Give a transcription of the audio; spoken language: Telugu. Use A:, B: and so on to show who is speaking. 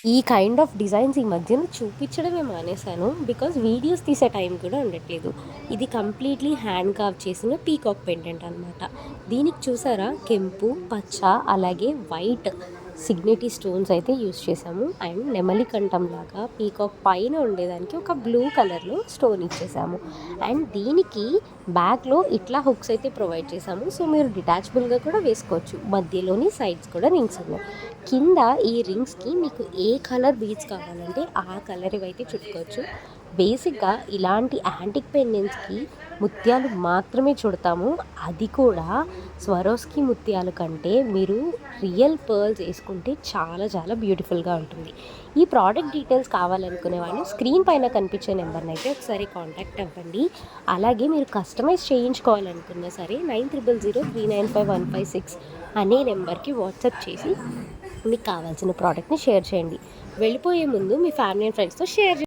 A: ఈ కైండ్ ఆఫ్ డిజైన్స్ ఈ మధ్యన చూపించడమే మానేశాను. బికాజ్ వీడియోస్ తీసే టైం కూడా ఉండట్లేదు. ఇది కంప్లీట్లీ హ్యాండ్ కార్వ్ చేసిన పీకాక్ పెండెంట్ అనమాట. దీనికి చూసారా కెంపు, పచ్చ అలాగే వైట్ సిగ్నేటీ స్టోన్స్ అయితే యూస్ చేసాము. అండ్ నెమలి కంఠం లాగా పీకాక్ పైన ఉండేదానికి ఒక బ్లూ కలర్లో స్టోన్ ఇచ్చేసాము. అండ్ దీనికి బ్యాక్లో ఇట్లా హుక్స్ అయితే ప్రొవైడ్ చేసాము. సో మీరు డిటాచబుల్గా కూడా వేసుకోవచ్చు. మధ్యలోని సైడ్స్ కూడా రింగ్స్ ఉన్నాయి. కింద ఈ రింగ్స్కి మీకు ఏ కలర్ బీడ్స్ కావాలంటే ఆ కలర్ ఇవైతే చుట్టుకోవచ్చు. బేసిక్గా ఇలాంటి యాంటిక్ పెండెంట్స్కి ముత్యాలు మాత్రమే చుడతాము. అది కూడా స్వరోస్కి ముత్యాల కంటే మీరు రియల్ పర్ల్స్ వేసుకుంటే చాలా చాలా బ్యూటిఫుల్గా ఉంటుంది. ఈ ప్రోడక్ట్ డీటెయిల్స్ కావాలనుకునే వాళ్ళు స్క్రీన్ పైన కనిపించే నెంబర్ని అయితే ఒకసారి కాంటాక్ట్ అవ్వండి. అలాగే మీరు కస్టమైజ్ చేయించుకోవాలనుకున్నా సరే 9000395156 అనే నెంబర్కి వాట్సాప్ చేసి మీకు కావాల్సిన ప్రోడక్ట్ని షేర్ చేయండి. వెళ్ళిపోయే ముందు మీ ఫ్యామిలీ అండ్ ఫ్రెండ్స్తో షేర్